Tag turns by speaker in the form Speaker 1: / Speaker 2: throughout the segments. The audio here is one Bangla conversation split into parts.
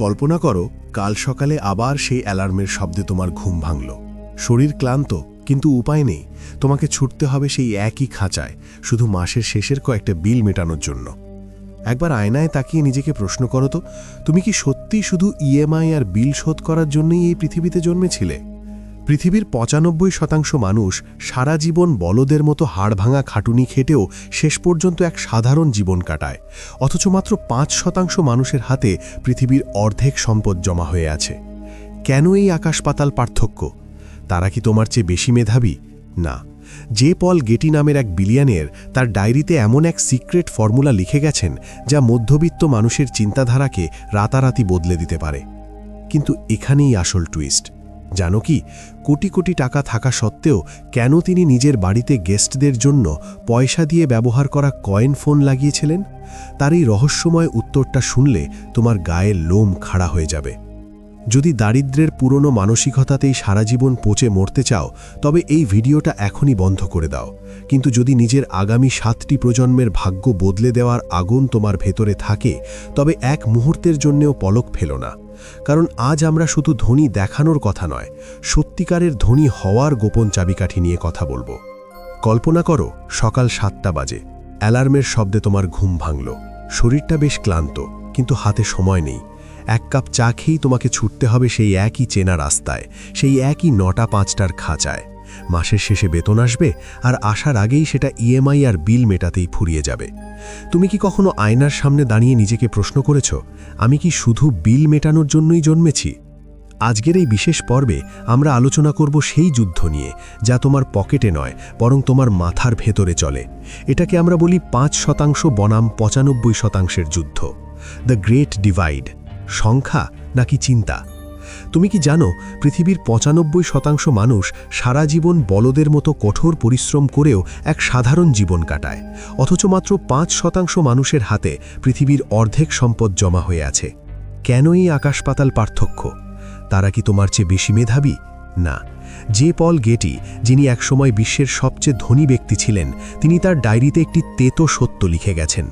Speaker 1: কল্পনা করো কাল সকালে আবার সেই অ্যালার্মের শব্দে তোমার ঘুম ভাঙল। শরীর ক্লান্ত, কিন্তু উপায় নেই, তোমাকে ছুটতে হবে সেই একই খাঁচায়, শুধু মাসের শেষের কয়েকটা বিল মেটানোর জন্য। একবার আয়নায় তাকিয়ে নিজেকে প্রশ্ন করো তো, তুমি কি সত্যি শুধু ইএমআই আর বিল শোধ করার জন্যই এই পৃথিবীতে জন্মেছিলে? পৃথিবীর ৯৫% মানুষ সারা জীবন বলদের মতো হাড়ভাঙা খাটুনি খেটেও শেষ পর্যন্ত এক সাধারণ জীবন কাটায়, অথচ মাত্র ৫% মানুষের হাতে পৃথিবীর অর্ধেক সম্পদ জমা হয়ে আছে। কেন এই আকাশ পাতাল পার্থক্য? তারা কি তোমার চেয়ে বেশি মেধাবী? না। যে পল গেটি নামের এক বিলিয়নিয়ার তার ডায়েরিতে এমন এক সিক্রেট ফর্মুলা লিখে গেছেন যা মধ্যবিত্ত মানুষের চিন্তাধারাকে রাতারাতি বদলে দিতে পারে। কিন্তু এখানেই আসল টুইস্ট। জানো কি, কোটি কোটি টাকা থাকা সত্ত্বেও কেন তিনি নিজের বাড়িতে গেস্টদের জন্য পয়সা দিয়ে ব্যবহার করা কয়েন ফোন লাগিয়েছিলেন? তার এই রহস্যময় উত্তরটা শুনলে তোমার গায়ের লোম খাড়া হয়ে যাবে। যদি দারিদ্র্যের পুরনো মানসিকতাতেই সারা জীবন পচে মরতে চাও, তবে এই ভিডিওটা এখনই বন্ধ করে দাও। কিন্তু যদি নিজের আগামী 7টি প্রজন্মের ভাগ্য বদলে দেওয়ার আগুন তোমার ভেতরে থাকে, তবে এক মুহূর্তের জন্যেও পলক ফেলো না। কারণ আজ আমরা শুধু ধনী দেখানোর কথা নয়, সত্যিকারের ধনী হওয়ার গোপন চাবিকাঠি নিয়ে কথা বলবো। কল্পনা করো সকাল 7টা বাজে, অ্যালার্মের শব্দে তোমার ঘুম ভাঙল। শরীরটা বেশ ক্লান্ত, কিন্তু হাতে সময় নেই। এক কাপ চা খেয়েই তোমাকে ছুটতে হবে সেই একই চেনা রাস্তায়, সেই একই ৯টা ৫টার খাঁচায়। মাসের শেষে বেতন আসবে, আর আসার আগেই সেটা ইএমআই আর বিল মেটাতেই ফুরিয়ে যাবে। তুমি কি কখনো আয়নার সামনে দাঁড়িয়ে নিজেকে প্রশ্ন করেছ, আমি কি শুধু বিল মেটানোর জন্যই জন্মেছি? আজকের এই বিশেষ পর্বে আমরা আলোচনা করব সেই যুদ্ধ নিয়ে, যা তোমার পকেটে নয়, বরং তোমার মাথার ভেতরে চলে। এটাকে আমরা বলি ৫% বনাম ৯৫%-এর যুদ্ধ, দ্য গ্রেট ডিভাইড। সংখ্যা নাকি চিন্তা? তুমি কি জানো, পৃথিবীর ৯৫% মানুষ সারা জীবন বলদের মতো কঠোর পরিশ্রম করেও এক সাধারণ জীবন কাটায়, অথচ মাত্র ৫% মানুষের হাতে পৃথিবীর অর্ধেক সম্পদ জমা হয়ে আছে। কেন এই আকাশ পাতাল পার্থক্য? তারা কি তোমার চেয়ে বেশি মেধাবী? না। যে পল গেটি, যিনি একসময় বিশ্বের সবচেয়ে ধনী ব্যক্তি ছিলেন, তিনি তার ডায়েরিতে একটি তেতো সত্য লিখে গেছেন।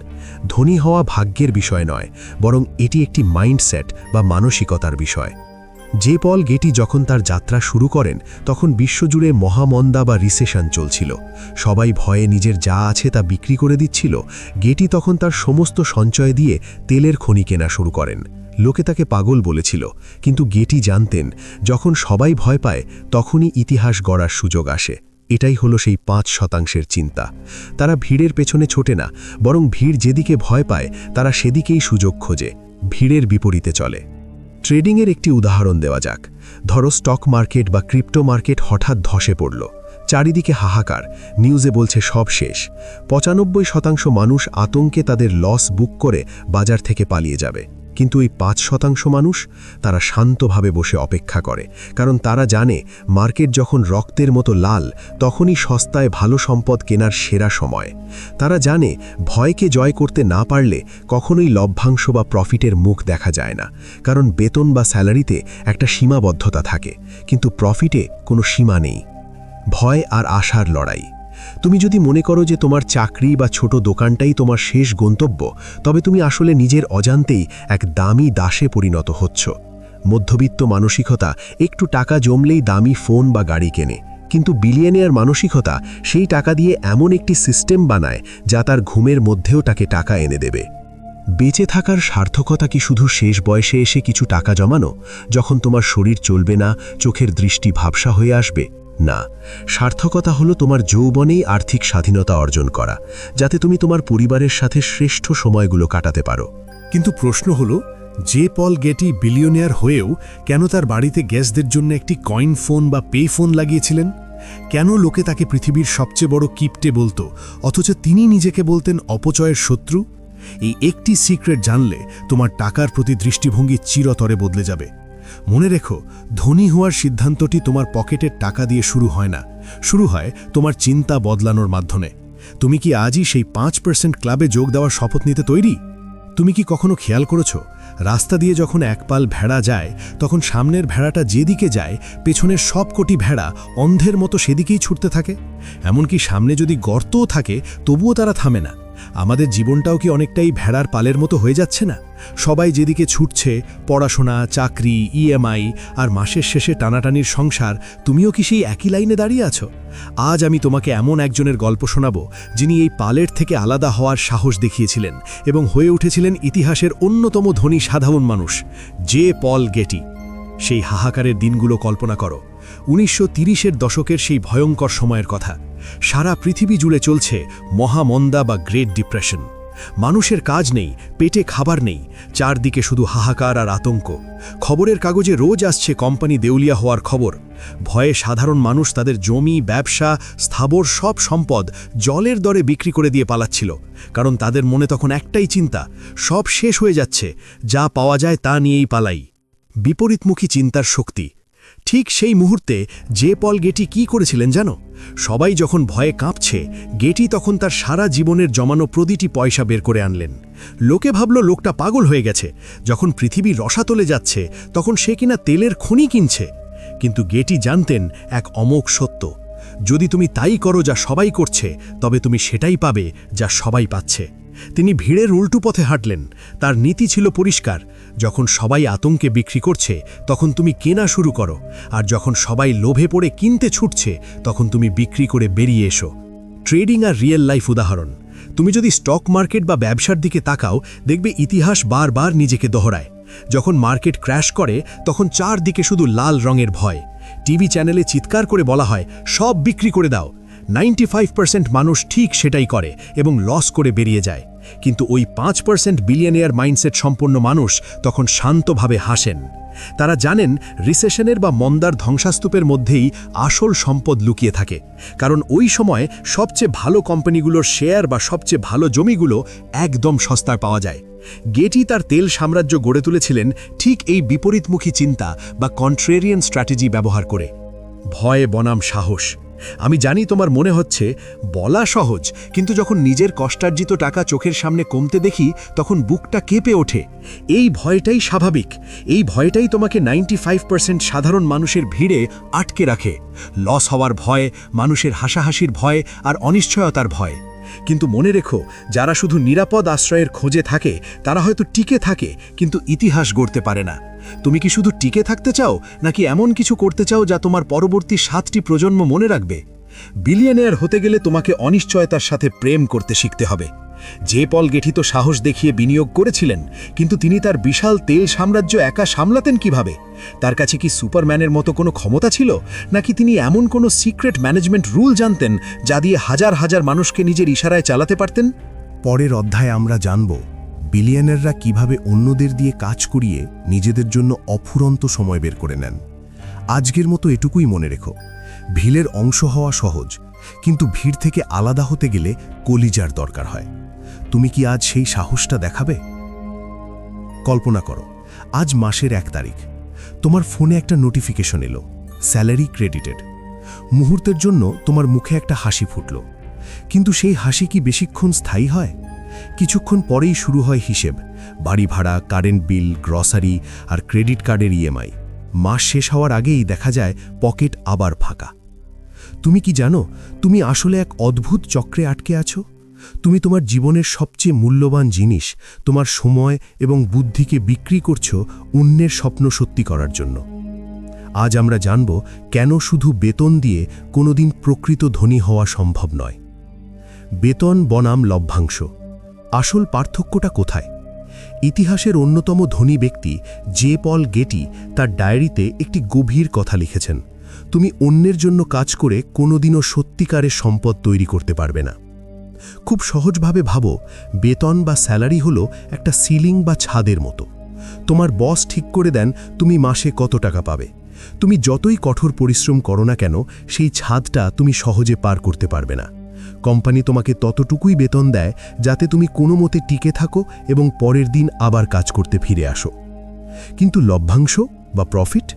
Speaker 1: ধনী হওয়া ভাগ্যের বিষয় নয়, বরং এটি একটি মাইন্ডসেট বা মানসিকতার বিষয়। যে পল গেটি যখন তার যাত্রা শুরু করেন, তখন বিশ্বজুড়ে মহামন্দা বা রিসেশন চলছিল। সবাই ভয়ে নিজের যা আছে তা বিক্রি করে দিচ্ছিল। গেটি তখন তার সমস্ত সঞ্চয় দিয়ে তেলের খনি কেনা শুরু করেন। লোকে তাকে পাগল বলেছিল, কিন্তু গেটি জানতেন, যখন সবাই ভয় পায় তখনই ইতিহাস গড়ার সুযোগ আসে। এটাই হলো সেই ৫%-এর চিন্তা। তারা ভিড়ের পেছনে ছোটে না, বরং ভিড় যেদিকে ভয় পায় তারা সেদিকেই সুযোগ খোঁজে, ভিড়ের বিপরীতে চলে। ট্রেডিংয়ের একটি উদাহরণ দেওয়া যাক। ধরো স্টক মার্কেট বা ক্রিপ্টো মার্কেট হঠাৎ ধসে পড়ল, চারিদিকে হাহাকার, নিউজে বলছে সব শেষ। ৯৫% মানুষ আতঙ্কে তাদের লস বুক করে বাজার থেকে পালিয়ে যাবে। কিন্তু এই ৫% মানুষ, তারা শান্তভাবে বসে অপেক্ষা করে, কারণ তারা জানে মার্কেট যখন রক্তের মতো লাল, তখনই সস্তায় ভালো সম্পদ কেনার সেরা সময়। তারা জানে ভয়কে জয় করতে না পারলে কখনোই লভ্যাংশ বা প্রফিটের মুখ দেখা যায় না, কারণ বেতন বা স্যালারিতে একটা সীমাবদ্ধতা থাকে, কিন্তু প্রফিটে কোনো সীমা নেই। ভয় আর আশার লড়াই। তুমি যদি মনে করো যে তোমার চাকরি বা ছোট দোকানটাই তোমার শেষ গন্তব্য, তবে তুমি আসলে নিজের অজান্তেই এক দামি দাসে পরিণত হচ্ছ। মধ্যবিত্ত মানসিকতা একটু টাকা জমলেই দামি ফোন বা গাড়ি কেনে, কিন্তু বিলিয়নিয়ার মানসিকতা সেই টাকা দিয়ে এমন একটি সিস্টেম বানায় যা তার ঘুমের মধ্যেও তাকে টাকা এনে দেবে। বেঁচে থাকার সার্থকতা কি শুধু শেষ বয়সে এসে কিছু টাকা জমানো, যখন তোমার শরীর চলবে না, চোখের দৃষ্টি ভাবসা হয়ে আসবে? না, সার্থকতা হলো তোমার যৌবনেই আর্থিক স্বাধীনতা অর্জন করা, যাতে তুমি তোমার পরিবারের সাথে শ্রেষ্ঠ সময়গুলো কাটাতে পারো।
Speaker 2: কিন্তু প্রশ্ন হলো, যে পল গেটি বিলিয়নিয়ার হয়েও কেন তার বাড়িতে গেস্টদের জন্য একটি কয়েন ফোন বা পে ফোন লাগিয়েছিলেন? কেন লোকে তাকে পৃথিবীর সবচেয়ে বড় কিপ্টে বলতো, অথচ তিনি নিজেকে বলতেন অপচয়ের শত্রু? এই একটি সিক্রেট জানলে তোমার টাকার প্রতি দৃষ্টিভঙ্গি চিরতরে বদলে যাবে। মনে রেখো, ধনী হওয়ার সিদ্ধান্তটি তোমার পকেটের টাকা দিয়ে শুরু হয় না, শুরু হয় তোমার চিন্তা বদলানোর মাধ্যমে। তুমি কি আজই সেই ৫% ক্লাবে যোগ দেওয়ার শপথ নিতে তৈরি? তুমি কি কখনো খেয়াল করেছ, রাস্তা দিয়ে যখন এক পাল ভেড়া যায়, তখন সামনের ভেড়াটা যেদিকে যায়, পেছনের সবকটি ভেড়া অন্ধের মতো সেদিকেই ছুটতে থাকে? এমনকি সামনে যদি গর্তও থাকে, তবুও তারা থামে না। আমাদের জীবনটাও কি অনেকটাই ভেড়ার পালের মতো হয়ে যাচ্ছে না? সবাই যেদিকে ছুটছে, পড়াশোনা, চাকরি, ইএমআই আর মাসের শেষে টানাটানির সংসার, তুমিও কি সেই একই লাইনে দাঁড়িয়ে আছো? আজ আমি তোমাকে এমন একজনের গল্প শোনাবো যিনি এই পালের থেকে আলাদা হওয়ার সাহস দেখিয়েছিলেন এবং হয়ে উঠেছিলেন ইতিহাসের অন্যতম ধনী সাধারণ মানুষ, জে পল গেটি। সেই হাহাকারের দিনগুলো কল্পনা করো। 1930-এর দশকের সেই ভয়ঙ্কর সময়ের কথা। সারা পৃথিবী জুড়ে চলছে মহামন্দা বা গ্রেট ডিপ্রেশন। মানুষের কাজ নেই, পেটে খাবার নেই, চারদিকে শুধু হাহাকার আর আতঙ্ক। খবরের কাগজে রোজ আসছে কোম্পানি দেউলিয়া হওয়ার খবর। ভয়ে সাধারণ মানুষ তাদের জমি, ব্যবসা, স্থাবর সব সম্পদ জলের দরে বিক্রি করে দিয়ে পালাচ্ছিল, কারণ তাদের মনে তখন একটাই চিন্তা, সব শেষ হয়ে যাচ্ছে, যা পাওয়া যায় তা নিয়েই পালাই। বিপরীতমুখী চিন্তার শক্তি। ঠিক সেই মুহূর্তে জে পল গেটি কি করেছিলেন জানো? সবাই যখন ভয়ে কাঁপছে, গেটি তখন তার সারা জীবনের জমানো প্রতিটি পয়সা বের করে আনলেন। লোকে ভাবল লোকটা পাগল হয়ে গেছে, যখন পৃথিবী রসাতলে যাচ্ছে তখন সে কিনা তেলের খনি কিনছে। কিন্তু গেটি জানতেন এক অমোঘ সত্য, যদি তুমি তাই করো যা সবাই করছে, তবে তুমি সেটাই পাবে যা সবাই পাচ্ছে। তিনি ভিড়ের উল্টো পথে হাঁটলেন। তার নীতি ছিল পরিষ্কার, যখন সবাই আতঙ্কে বিক্রি করছে তখন তুমি কেনা শুরু করো, আর যখন সবাই লোভে পড়ে কিনতে ছুটছে তখন তুমি বিক্রি করে বেরিয়ে এসো। ট্রেডিং আর রিয়েল লাইফ উদাহরণ। তুমি যদি স্টক মার্কেট বা ব্যবসার দিকে তাকাও, দেখবে ইতিহাস বারবার নিজেকে দোহরায়। যখন মার্কেট ক্র্যাশ করে তখন চারদিকে শুধু লাল রঙের ভয়। টিভি চ্যানেলে চিৎকার করে বলা হয়, সব বিক্রি করে দাও। 95% মানুষ ঠিক সেটাই করে এবং লস করে বেরিয়ে যায়। কিন্তু ওই 5% বিলিয়নিয়ার মাইন্ডসেট সম্পন্ন মানুষ তখন শান্তভাবে হাসেন। তারা জানেন রিসেশনের বা মন্দার ধ্বংসাস্তূপের মধ্যেই আসল সম্পদ লুকিয়ে থাকে, কারণ ওই সময় সবচেয়ে ভালো কোম্পানিগুলোর শেয়ার বা সবচেয়ে ভালো জমিগুলো একদম সস্তায় পাওয়া যায়। গেটি তার তেল সাম্রাজ্য গড়ে তুলেছিলেন ঠিক এই বিপরীতমুখী চিন্তা বা কন্ট্রেরিয়ান স্ট্র্যাটেজি ব্যবহার করে। ভয়ে বনাম সাহস। আমি জানি তোমার মনে হচ্ছে বলা সহজ, কিন্তু যখন নিজের কষ্টার্জিত টাকা চোখের সামনে কমতে দেখি তখন বুকটা কেঁপে ওঠে। এই ভয়টাই স্বাভাবিক। এই ভয়টাই তোমাকে 95% সাধারণ মানুষের ভিড়ে আটকে রাখে। লস হওয়ার ভয়, মানুষের হাসাহাসির ভয় আর অনিশ্চয়তার ভয়। কিন্তু মনে রেখো, যারা শুধু নিরাপদ আশ্রয়ের খোঁজে থাকে তারা হয়তো টিকে থাকে, কিন্তু ইতিহাস গড়তে পারে না। তুমি কি শুধু টিকে থাকতে চাও, নাকি এমন কিছু করতে চাও যা তোমার পরবর্তী 7টি প্রজন্ম মনে রাখবে? বিলিয়নিয়ার হতে গেলে তোমাকে অনিশ্চয়তার সাথে প্রেম করতে শিখতে হবে। জে পল গেটি তো সাহস দেখিয়ে বিনিয়োগ করেছিলেন, কিন্তু তিনি তার বিশাল তেল সাম্রাজ্য একা সামলাতেন কিভাবে? তার কাছে কি সুপারম্যানের মতো কোনো ক্ষমতা ছিল, নাকি তিনি এমন কোনো সিক্রেট ম্যানেজমেন্ট রুল জানতেন যা দিয়ে হাজার হাজার মানুষকে নিজের ইশারায় চালাতে পারতেন?
Speaker 1: পরের অধ্যায়ে আমরা জানব বিলিয়নাররা কিভাবে অন্যদের দিয়ে কাজ করিয়ে নিজেদের জন্য অফুরন্ত সময় বের করে নেন। আজকের মতো এটুকুই মনে রেখো, ভিড়ের অংশ হওয়া সহজ, কিন্তু ভিড় থেকে আলাদা হতে গেলে কলিজার দরকার হয়। তুমি কি আজ সেই সাহসটা দেখাবে? কল্পনা করো, আজ মাসের 1 তারিখ। তোমার ফোনে একটা নোটিফিকেশন এলো, স্যালারি ক্রেডিটেড। মুহূর্তের জন্য তোমার মুখে একটা হাসি ফুটল, কিন্তু সেই হাসি কি বেশিক্ষণ স্থায়ী হয়? কিছুক্ষণ পরেই শুরু হয় হিসেব, বাড়ি ভাড়া, কারেন্ট বিল, গ্রসারি আর ক্রেডিট কার্ডের ইএমআই। মাস শেষ হওয়ার আগেই দেখা যায় পকেট আবার ফাঁকা। তুমি কি জানো, তুমি আসলে এক অদ্ভুত চক্রে আটকে আছো? তুমি তোমার জীবনের সবচেয়ে মূল্যবান জিনিস, তোমার সময় এবং বুদ্ধিকে বিক্রি করছো অন্যের স্বপ্ন সত্যি করার জন্য। আজ আমরা জানব কেন শুধু বেতন দিয়ে কোনোদিন প্রকৃত ধনী হওয়া সম্ভব নয়। বেতন বনাম লভ্যাংশ, আসল পার্থক্যটা কোথায়? ইতিহাসের অন্যতম ধনী ব্যক্তি জে পল গেটি তার ডায়েরিতে একটি গভীর কথা লিখেছেন, তুমি অন্যের জন্য কাজ করে কোনোদিনও সত্যিকারের সম্পদ তৈরি করতে পারবে না। খুব সহজভাবে ভাবো, বেতন বা স্যালারি হলো একটা সিলিং বা ছাদের মতো। তোমার বস ঠিক করে দেন তুমি মাসে কত টাকা পাবে। তুমি যতই কঠোর পরিশ্রম করো না কেন, সেই ছাদটা তুমি সহজে পার করতে পারবে না। কোম্পানি তোমাকে ততটুকুই বেতন দেয় যাতে তুমি কোনো মতে টিকে থাকো এবং পরের দিন আবার কাজ করতে ফিরে আসো। কিন্তু লভ্যাংশ বা প্রফিট,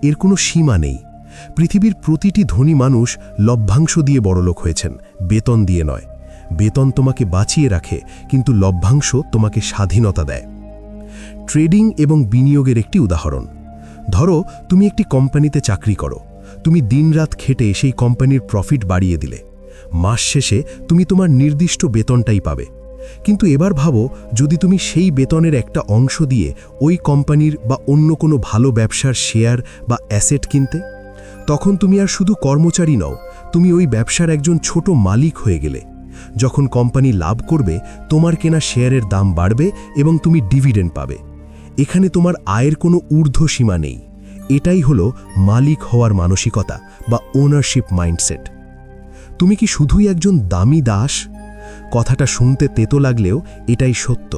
Speaker 1: এর কোনো সীমা নেই। পৃথিবীর প্রতিটি ধনী মানুষ লভ্যাংশ দিয়ে বড়লোক হয়েছেন, বেতন দিয়ে নয়। বেতন তোমাকে বাঁচিয়ে রাখে, কিন্তু লভ্যাংশ তোমাকে স্বাধীনতা দেয়। ট্রেডিং এবং বিনিয়োগের একটি উদাহরণ। ধরো তুমি একটি কোম্পানিতে চাকরি করো, তুমি দিনরাত খেটে সেই কোম্পানির প্রফিট বাড়িয়ে দিলে। মাস শেষে তুমি তোমার নির্দিষ্ট বেতনটাই পাবে,
Speaker 2: কিন্তু এবার ভাবো, যদি তুমি সেই বেতনের একটা অংশ দিয়ে ওই কোম্পানির বা অন্য কোনো ভালো ব্যবসার শেয়ার বা অ্যাসেট কিনতে, তখন তুমি আর শুধু কর্মচারী নও, তুমি ওই ব্যবসার একজন ছোট মালিক হয়ে গেলে। যখন কোম্পানি লাভ করবে, তোমার কেনা শেয়ারের দাম বাড়বে এবং তুমি ডিভিডেন্ড পাবে। এখানে তোমার আয়ের কোনো ঊর্ধ্ব সীমা নেই। এটাই হলো মালিক হওয়ার মানসিকতা বা ওনারশিপ মাইন্ডসেট। তুমি কি শুধুই একজন দামি দাস? কথাটা শুনতে তেতো লাগলেও এটাই সত্য।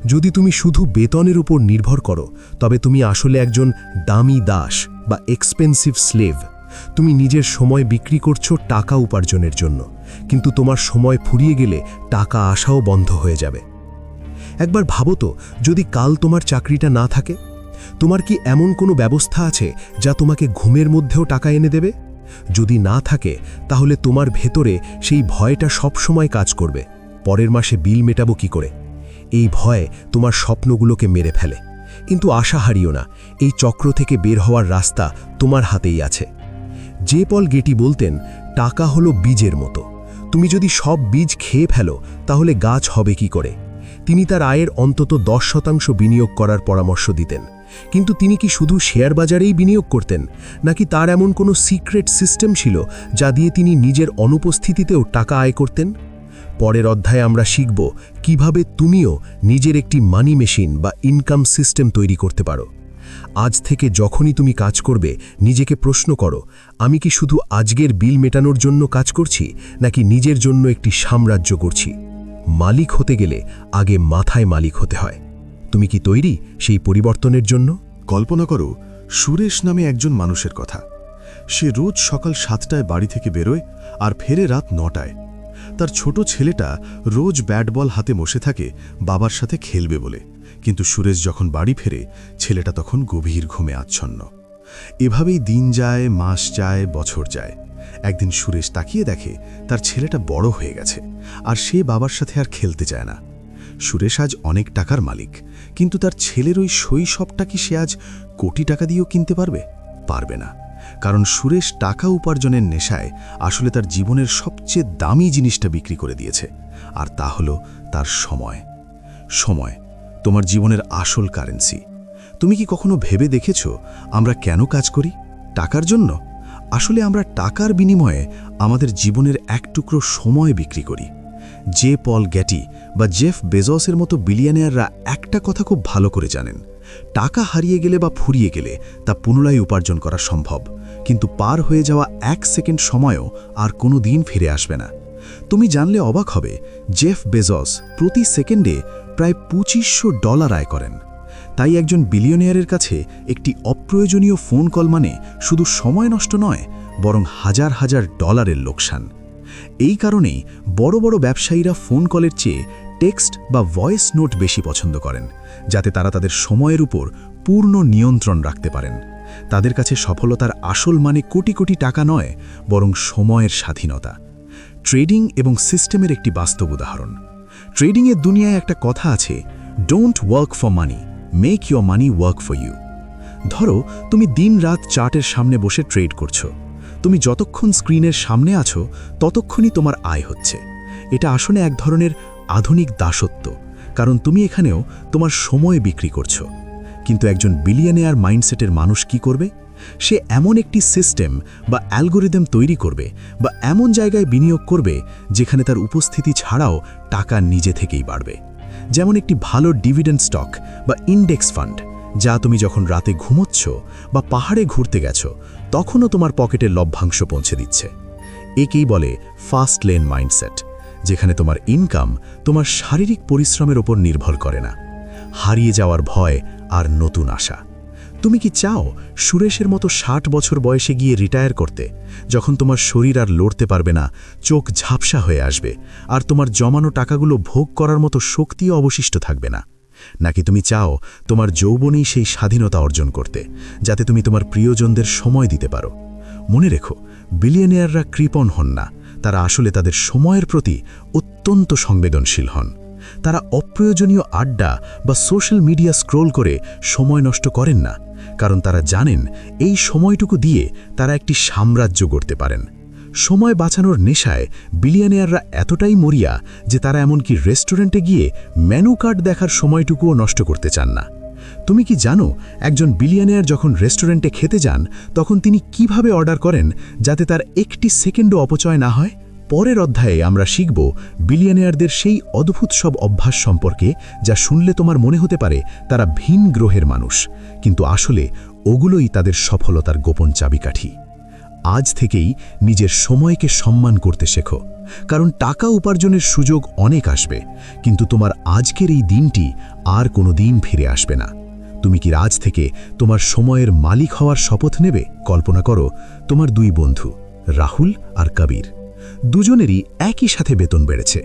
Speaker 2: যদি তুমি শুধু বেতনের উপর নির্ভর করো, তবে তুমি আসলে একজন দামি দাস বা এক্সপেন্সিভ স্লেভ। তুমি নিজের সময় বিক্রি করছো টাকা উপার্জনের জন্য, কিন্তু তোমার সময় ফুরিয়ে গেলে টাকা আসাও বন্ধ হয়ে যাবে। একবার ভাবো তো, যদি কাল তোমার চাকরিটা না থাকে, তোমার কি এমন কোনো ব্যবস্থা আছে যা তোমাকে ঘুমের মধ্যেও টাকা এনে দেবে? যদি না থাকে, তাহলে তোমার ভেতরে সেই ভয়টা সবসময় কাজ করবে, পরের মাসে বিল মেটাবো কি করে। এই ভয় তোমার স্বপ্নগুলোকে মেরে ফেলে। কিন্তু আশা হারিও না, এই চক্র থেকে বের হওয়ার রাস্তা তোমার হাতেই আছে। জে পল গেটি বলতেন, টাকা হলো বীজের মতো। তুমি যদি সব বীজ খেয়ে ফেলো, তাহলে গাছ হবে কি করে? তিনি তার আয়ের অন্তত 10% বিনিয়োগ করার পরামর্শ দিতেন। কিন্তু তিনি কি শুধু শেয়ার বাজারেই বিনিয়োগ করতেন, নাকি তার এমন কোনো সিক্রেট সিস্টেম ছিল যা দিয়ে তিনি নিজের অনুপস্থিতিতেও টাকা আয় করতেন? পরের অধ্যায়ে আমরা শিখব কিভাবে তুমিও নিজের একটি মানি মেশিন বা ইনকাম সিস্টেম তৈরি করতে পারো। আজ থেকে যখনই তুমি কাজ করবে, নিজেকে প্রশ্ন করো, আমি কি শুধু আজকের বিল মেটানোর জন্য কাজ করছি, নাকি নিজের জন্য একটি সাম্রাজ্য করছি? মালিক হতে গেলে আগে মাথায় মালিক হতে হয়। তুমি কি তৈরি সেই পরিবর্তনের জন্য?
Speaker 1: কল্পনা করো, সুরেশ নামে একজন মানুষের কথা। সে রোজ সকাল 7টায় বাড়ি থেকে বেরোয় আর ফেরে রাত 9টায়। তার ছোট ছেলেটা রোজ ব্যাট বল হাতে বসে থাকে বাবার সাথে খেলবে বলে, কিন্তু সুরেশ যখন বাড়ি ফেরে, ছেলেটা তখন গভীর ঘুমে আচ্ছন্ন। এভাবেই দিন যায়, মাস যায়, বছর যায়। একদিন সুরেশ তাকিয়ে দেখে তার ছেলেটা বড় হয়ে গেছে আর সে বাবার সাথে আর খেলতে চায় না। সুরেশ আজ অনেক টাকার মালিক, কিন্তু তার ছেলের ওই শৈশবটা কি সে আজ কোটি টাকা দিয়েও কিনতে পারবে? পারবে না, কারণ সুরেশ টাকা উপার্জনের নেশায় আসলে তার জীবনের সবচেয়ে দামি জিনিসটা বিক্রি করে দিয়েছে, আর তা হলো তার সময়। সময় তোমার জীবনের আসল কারেন্সি। তুমি কি কখনো ভেবে দেখেছো আমরা কেন কাজ করি? টাকার জন্য? আসলে আমরা টাকার বিনিময়ে আমাদের জীবনের এক টুকরো সময় বিক্রি করি। জে পল গ্যাটি বা জেফ বেজসের মতো বিলিয়নিয়াররা একটা কথা খুব ভালো করে জানেন, টাকা হারিয়ে গেলে বা ফুরিয়ে গেলে তা পুনরায় উপার্জন করা সম্ভব, কিন্তু পার হয়ে যাওয়া 1 সেকেন্ড সময়ও আর কোনো দিন ফিরে আসবে না। তুমি জানলে অবাক হবে, জেফ বেজস প্রতি সেকেন্ডে প্রায় $2500 আয় করেন। তাই একজন বিলিয়নিয়ারের কাছে একটি অপ্রয়োজনীয় ফোন কল মানে শুধু সময় নষ্ট নয়, বরং হাজার হাজার ডলারের লোকসান। এই কারণেই বড় বড় ব্যবসায়ীরা ফোন কলের চেয়ে টেক্সট বা ভয়েস নোট বেশি পছন্দ করেন, যাতে তারা তাদের সময়ের উপর পূর্ণ নিয়ন্ত্রণ রাখতে পারেন। তাদের কাছে সফলতার আসল মানে কোটি কোটি টাকা নয়, বরং সময়ের স্বাধীনতা। ট্রেডিং এবং সিস্টেমের একটি বাস্তব উদাহরণ। ট্রেডিংয়ের দুনিয়ায় একটা কথা আছে, don't work for money, make your money work for you. ধরো, তুমি দিন-রাত চার্টের সামনে বসে ট্রেড করছো। তুমি যতক্ষণ স্ক্রিনের সামনে আছো, ততক্ষণই তোমার আয় হচ্ছে। এটা আসলে এক ধরনের আধুনিক দাসত্ব, কারণ তুমি এখানেও তোমার সময় বিক্রি করছো। কিন্তু একজন বিলিয়নিয়ার মাইন্ডসেটের মানুষ কি করবে? সে এমন একটি সিস্টেম বা অ্যালগোরিদম তৈরি করবে বা এমন জায়গায় বিনিয়োগ করবে যেখানে তার উপস্থিতি ছাড়াও টাকা নিজে থেকেই বাড়বে। যেমন একটি ভালো ডিভিডেন্ড স্টক বা ইন্ডেক্স ফান্ড, যা তুমি যখন রাতে ঘুমোচ্ছ বা পাহাড়ে ঘুরতে গেছো, তখনও তোমার পকেটের লভ্যাংশ পৌঁছে দিচ্ছে। একেই বলে ফাস্ট লেন মাইন্ডসেট, যেখানে তোমার ইনকাম তোমার শারীরিক পরিশ্রমের ওপর নির্ভর করে না। হারিয়ে যাওয়ার ভয় আর নতুন আশা। তুমি কি চাও সুরেশের মতো 60 বছর বয়সে গিয়ে রিটায়ার করতে, যখন তোমার শরীর আর লড়তে পারবে না, চোখ ঝাপসা হয়ে আসবে, আর তোমার জমানো টাকাগুলো ভোগ করার মতো শক্তিও অবশিষ্ট থাকবে না? নাকি তুমি চাও তোমার যৌবনেই সেই স্বাধীনতা অর্জন করতে, যাতে তুমি তোমার প্রিয়জনদের সময় দিতে পারো? মনে রেখো, বিলিয়নিয়াররা কৃপণ হন না, তারা আসলে তাদের সময়ের প্রতি অত্যন্ত সংবেদনশীল হন। তারা অপ্রয়োজনীয় আড্ডা বা সোশ্যাল মিডিয়া স্ক্রোল করে সময় নষ্ট করেন না, কারণ তারা জানেন এই সময়টুকু দিয়ে তারা একটি সাম্রাজ্য গড়তে পারেন।
Speaker 2: সময় বাঁচানোর নেশায় বিলিয়নিয়াররা এতটাই মরিয়া যে তারা এমনকি রেস্টুরেন্টে গিয়ে মেনু কার্ড দেখার সময়টুকুও নষ্ট করতে চান না। তুমি কি জানো একজন বিলিয়নিয়ার যখন রেস্টুরেন্টে খেতে যান তখন তিনি কিভাবে অর্ডার করেন যাতে তার একটি সেকেন্ডও অপচয় না হয়? পরের অধ্যায়ে আমরা শিখব বিলিয়নিয়ারদের সেই অদ্ভুত সব অভ্যাস সম্পর্কে যা শুনলে তোমার মনে হতে পারে তারা ভিন গ্রহের মানুষ, কিন্তু আসলে ওগুলোই তাদের সফলতার গোপন চাবিকাঠি। আজ থেকেই নিজের সময়কে সম্মান করতে শেখো, কারণ টাকা উপার্জনের সুযোগ অনেক আসবে, কিন্তু তোমার আজকের এই দিনটি আর কোনো দিন ফিরে আসবে না। তুমি কি আজ থেকে তোমার সময়ের মালিক হওয়ার শপথ নেবে? কল্পনা করো তোমার দুই বন্ধু রাহুল আর কবির, দুজনেরই একই সাথে বেতন বেড়েছে।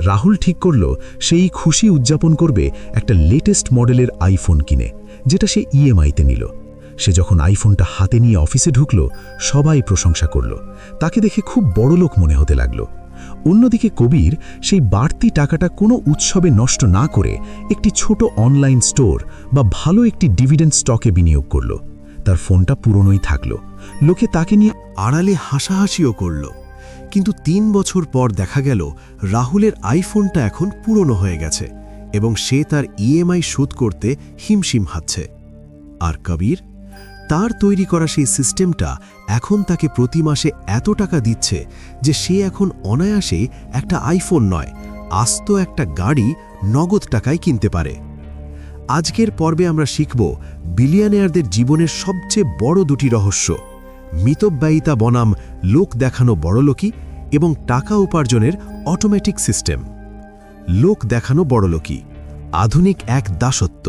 Speaker 2: রাহুল ঠিক করল সেই খুশি উদযাপন করবে একটা লেটেস্ট মডেলের আইফোন কিনে, যেটা সে ইএমআইতে নিল। সে যখন আইফোনটা হাতে নিয়ে অফিসে ঢুকল, সবাই প্রশংসা করল, তাকে দেখে খুব বড়লোক মনে হতে লাগল। অন্যদিকে কবির সেই বাড়তি টাকাটা কোনো উৎসবে নষ্ট না করে একটি ছোট অনলাইন স্টোর বা ভালো একটি ডিভিডেন্ড স্টকে বিনিয়োগ করল। তার ফোনটা পুরনোই থাকল, লোকে তাকে নিয়ে
Speaker 1: আড়ালে হাসাহাসিও করল, কিন্তু 3 বছর পর দেখা গেল রাহুলের আইফোনটা এখন পুরনো হয়ে গেছে এবং সে তার ইএমআই শোধ করতে হিমশিম খাচ্ছে। আর কবির, তার তৈরি করা সেই সিস্টেমটা এখন তাকে প্রতি মাসে এত টাকা দিচ্ছে যে সে এখন অনায়াসে একটা আইফোন নয়, আস্ত একটা গাড়ি নগদ টাকায় কিনতে পারে। আজকের পর্বে আমরা শিখব বিলিয়নিয়ারদের জীবনের সবচেয়ে বড় দুটি রহস্য: মিতব্যয়িতা বনাম লোক দেখানো বড়লোকি এবং টাকা উপার্জনের অটোমেটিক সিস্টেম। লোক দেখানো বড়লোকি আধুনিক এক দাসত্ব।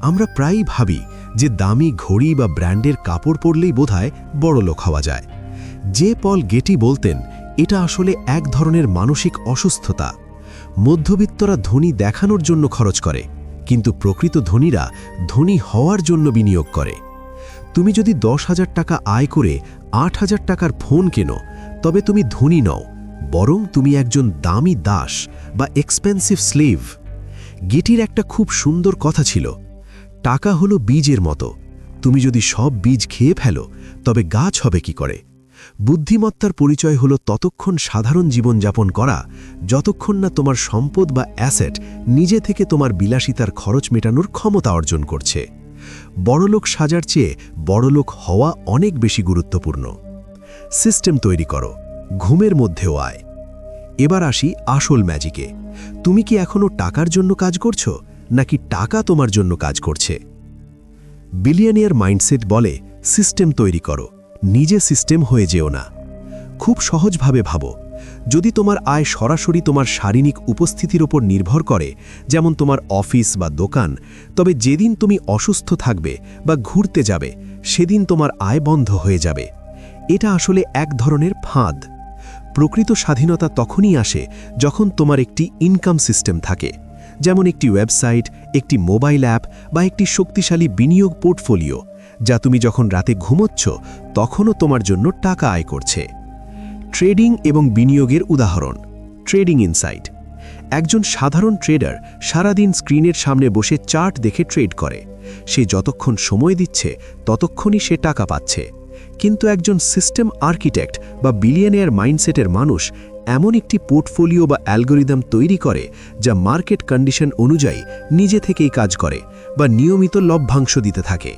Speaker 1: আমরা প্রায়ই ভাবি যে দামি ঘড়ি বা ব্র্যান্ডের কাপড় পরলেই বোধহয় বড়লোক হওয়া যায়। যে পল গেটি বলতেন এটা আসলে এক ধরনের মানসিক অসুস্থতা। মধ্যবিত্তরা ধনী দেখানোর জন্য খরচ করে, কিন্তু প্রকৃত ধনীরা ধনী হওয়ার জন্য বিনিয়োগ করে। তুমি যদি 10,000 টাকা আয় করে 8,000 টাকার ফোন কেনো, তবে তুমি ধনী নও, বরং তুমি একজন দামি দাস বা এক্সপেন্সিভ স্লেভ। গেটির একটা খুব সুন্দর কথা ছিল, টাকা হলো বীজের মতো, তুমি যদি সব বীজ খেয়ে ফেলো তবে গাছ হবে কি করে? বুদ্ধিমত্তার পরিচয় হলো ততক্ষণ সাধারণ জীবনযাপন করা যতক্ষণ না তোমার সম্পদ বা অ্যাসেট নিজে থেকে তোমার বিলাসিতার খরচ মেটানোর ক্ষমতা অর্জন করছে। বড়লোক সাজার চেয়ে বড়লোক হওয়া অনেক বেশি গুরুত্বপূর্ণ। সিস্টেম তৈরি করো, ঘুমের মধ্যেও আয়। এবার আসি আসল ম্যাজিকে। তুমি কি এখনো টাকার জন্য কাজ করছো, নাকি টাকা তোমার জন্য কাজ করছে? বিলিয়নিয়ার মাইন্ডসেট বলে সিস্টেম তৈরি করো, নিজে সিস্টেম হয়ে যেও না। খুব সহজভাবে ভাবো, যদি তোমার আয় সরাসরি তোমার শারীরিক উপস্থিতির উপর নির্ভর করে, যেমন তোমার অফিস বা দোকান, তবে যেদিন তুমি অসুস্থ থাকবে বা ঘুরতে যাবে সেদিন তোমার আয় বন্ধ হয়ে যাবে। এটা আসলে এক ধরনের ফাঁদ। প্রকৃত স্বাধীনতা তখনই আসে যখন তোমার একটি ইনকাম সিস্টেম থাকে, যেমন একটি ওয়েবসাইট, একটি মোবাইল অ্যাপ বা একটি শক্তিশালী বিনিয়োগ পোর্টফোলিও, যা তুমি যখন রাতে ঘুমোচ্ছ তখনও তোমার জন্য টাকা আয় করছে। ট্রেডিং এবং বিনিয়োগের উদাহরণ। Trading insight. একজন সাধারণ ট্রেডার সারাদিন স্ক্রিনের সামনে বসে চার্ট দেখে ট্রেড করে। সে যতক্ষণ সময় দিচ্ছে ততক্ষণই সে টাকা পাচ্ছে। কিন্তু একজন সিস্টেম আর্কিটেক্ট বা বিলিয়নিয়ার মাইন্ডসেটের মানুষ এমন একটি পোর্টফোলিও বা অ্যালগোরিদম তৈরি করে যা মার্কেট কন্ডিশন অনুযায়ী নিজে থেকেই কাজ করে বা নিয়মিত লভ্যাংশ দিতে থাকে,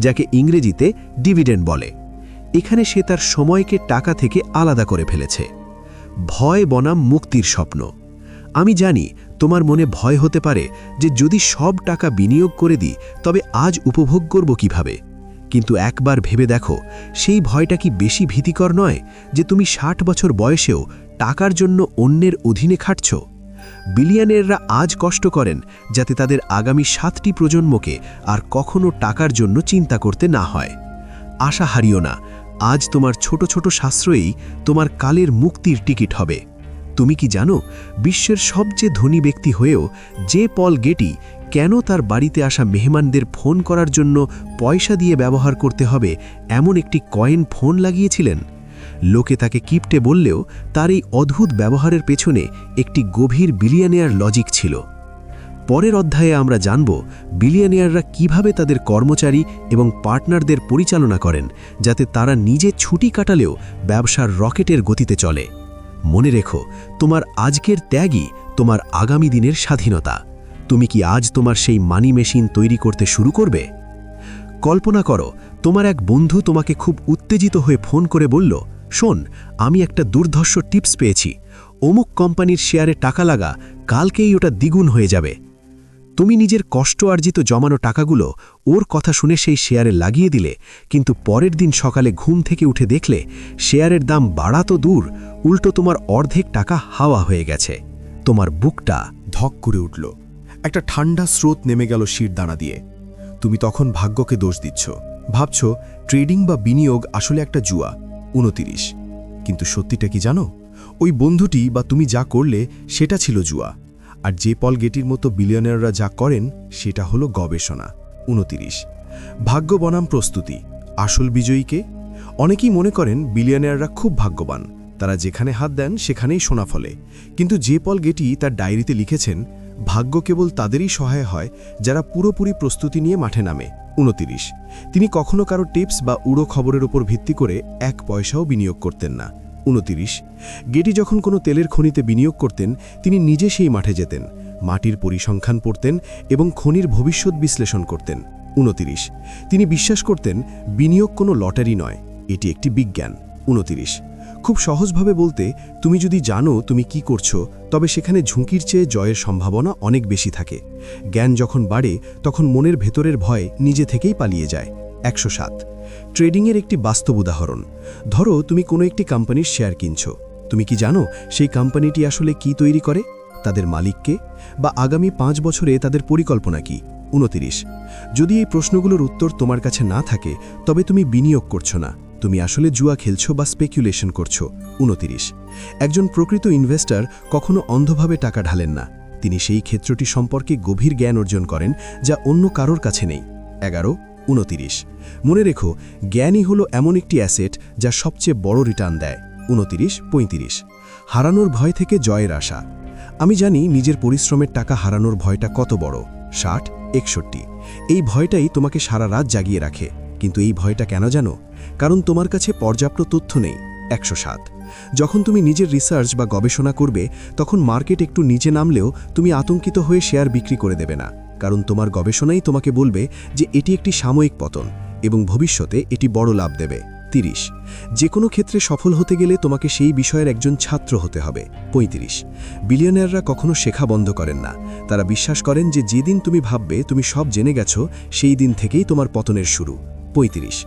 Speaker 1: যাকে ইংরেজিতে ডিভিডেন্ড বলে। এখানে সে তার সময়কে টাকা থেকে আলাদা করে ফেলেছে। ভয় বনাম মুক্তির স্বপ্ন। আমি জানি তোমার মনে ভয় হতে পারে যে যদি সব টাকা বিনিয়োগ করে দিই তবে আজ উপভোগ করব কিভাবে। কিন্তু একবার ভেবে দেখো, সেই ভয়টা কি বেশি ভীতিকর নয় যে তুমি 60 বছর বয়সেও টাকার জন্য অন্যের অধীনে খাটছ? বিলিয়নিয়াররা আজ কষ্ট করেন যাতে তাদের আগামী 7টি প্রজন্মকে আর কখনো টাকার জন্য চিন্তা করতে না হয়। আশা হারিও না, আজ তোমার ছোট ছোট সাশ্রয়ই তোমার কালের মুক্তির টিকিট হবে। তুমি কি জানো বিশ্বের সবচেয়ে ধনী ব্যক্তি হয়েও যে পল গেটি কেন তার বাড়িতে আসা মেহমানদের ফোন করার জন্য পয়সা দিয়ে ব্যবহার করতে হবে এমন একটি কয়েন ফোন লাগিয়েছিলেন? লোকে তাকে কিপটে বললেও তার এই অদ্ভুত ব্যবহারের পেছনে একটি গভীর বিলিয়নিয়ার লজিক ছিল।
Speaker 3: পরের অধ্যায়ে আমরা জানব বিলিয়নিয়াররা কিভাবে তাদের কর্মচারী এবং পার্টনারদের পরিচালনা করেন যাতে তারা নিজে ছুটি কাটালেও ব্যবসার রকেটের গতিতে চলে। মনে রেখো, তোমার আজকের ত্যাগই তোমার আগামী দিনের স্বাধীনতা। তুমি কি আজ তোমার সেই মানি মেশিন তৈরি করতে শুরু করবে? কল্পনা করো, তোমার এক বন্ধু তোমাকে খুব উত্তেজিত হয়ে ফোন করে বলল, শোন, আমি একটা দুর্ধর্ষ টিপস পেয়েছি, অমুক কোম্পানির শেয়ারে টাকা লাগা, কালকেই ওটা দ্বিগুণ হয়ে যাবে। তুমি নিজের কষ্ট অর্জিত জমানো টাকাগুলো ওর কথা শুনে সেই শেয়ারে লাগিয়ে দিলে, কিন্তু পরের দিন সকালে ঘুম থেকে উঠে দেখলে শেয়ারের দাম বাড়া তো দূর, উল্টো তোমার অর্ধেক টাকা হাওয়া হয়ে গেছে। তোমার বুকটা
Speaker 1: ধক করে উঠল, একটা ঠান্ডা স্রোত নেমে গেল শিরদাঁড়া দিয়ে। তুমি তখন ভাগ্যকে দোষ দিচ্ছ, ভাবছ ট্রেডিং বা বিনিয়োগ আসলে একটা জুয়া। 29। কিন্তু সত্যিটা কি জানো? ওই বন্ধুটি বা তুমি যা করলে সেটা ছিল জুয়া। আর যে পল গেটির মতো বিলিয়নাররা যা করেন সেটা হলো গবেষণা। 29। ভাগ্য বনাম প্রস্তুতি। আসল বিজয়ীকে? অনেকেই মনে করেন বিলিয়নাররা খুব ভাগ্যবান, তারা যেখানে হাত দেন সেখানেই সোনা ফলে। কিন্তু যে পল গেটি তার ডায়েরিতে লিখেছেন, ভাগ্য কেবল তাদেরই সহায় হয় যারা পুরোপুরি প্রস্তুতি নিয়ে মাঠে নামে। 29। তিনি কখনো কারো টিপস বা উড়ো খবরের উপর ভিত্তি করে 1 পয়সাও বিনিয়োগ করতেন না। 29। গেটি যখন কোনো তেলের খনিতে বিনিয়োগ করতেন, তিনি নিজে সেই মাঠে যেতেন, মাটির পরিসংখ্যান পড়তেন এবং খনির ভবিষ্যৎ বিশ্লেষণ করতেন। 29। তিনি বিশ্বাস করতেন বিনিয়োগ কোনো লটারি নয়, এটি একটি বিজ্ঞান। 29। খুব সহজভাবে বলতে, তুমি যদি জানো তুমি কি করছো, তবে সেখানে ঝুঁকির চেয়ে জয়ের সম্ভাবনা অনেক বেশি থাকে। জ্ঞান যখন বাড়ে তখন মনের ভেতরের ভয় নিজে থেকেই পালিয়ে যায়। 107। ট্রেডিংয়ের একটি বাস্তব উদাহরণ। ধরো তুমি কোনো একটি কোম্পানির শেয়ার কিনছো। তুমি কি জানো সেই কোম্পানিটি আসলে কি তৈরি করে, তাদের মালিককে, বা আগামী 5 বছরে তাদের পরিকল্পনা কি? 29। যদি এই প্রশ্নগুলোর উত্তর তোমার কাছে না থাকে, তবে তুমি বিনিয়োগ করছো না, তুমি আসলে জুয়া খেলছো বা স্পেকুলেশন করছো। 29। একজন প্রকৃত ইনভেস্টর কখনো অন্ধভাবে টাকা ঢালেন না, তিনি সেই ক্ষেত্রটি সম্পর্কে গভীর জ্ঞান অর্জন করেন যা অন্য কারোর কাছে নেই। 11, 29। মনে রেখো, জ্ঞানই হলো এমন একটি অ্যাসেট যা সবচেয়ে বড় রিটার্ন দেয়। 29, 35। হারানোর ভয় থেকে জয়ের আশা। আমি জানি নিজের পরিশ্রমের টাকা হারানোর ভয়টা কত বড়। 60, 61। এই ভয়টাই তোমাকে সারা রাত জাগিয়ে রাখে। কিন্তু এই ভয়টা কেন জানো? কারণ তোমার কাছে পর্যাপ্ত তথ্য নেই। 107। যখন তুমি নিজের রিসার্চ বা গবেষণা করবে, তখন মার্কেট একটু নিচে নামলেও তুমি আতঙ্কিত হয়ে শেয়ার বিক্রি করে দেবে না, কারণ তোমার গবেষণাই তোমাকে বলবে যে এটি একটি সাময়িক পতন এবং ভবিষ্যতে এটি বড় লাভ দেবে। 30। যে কোনো ক্ষেত্রে সফল হতে গেলে তোমাকে সেই বিষয়ের একজন ছাত্র হতে হবে। 35। বিলিয়নাররা কখনো শেখা বন্ধ করেন না, তারা বিশ্বাস করেন যে যেদিন তুমি ভাববে তুমি সব জেনে গেছো, সেই দিন থেকেই তোমার পতনের শুরু। 35।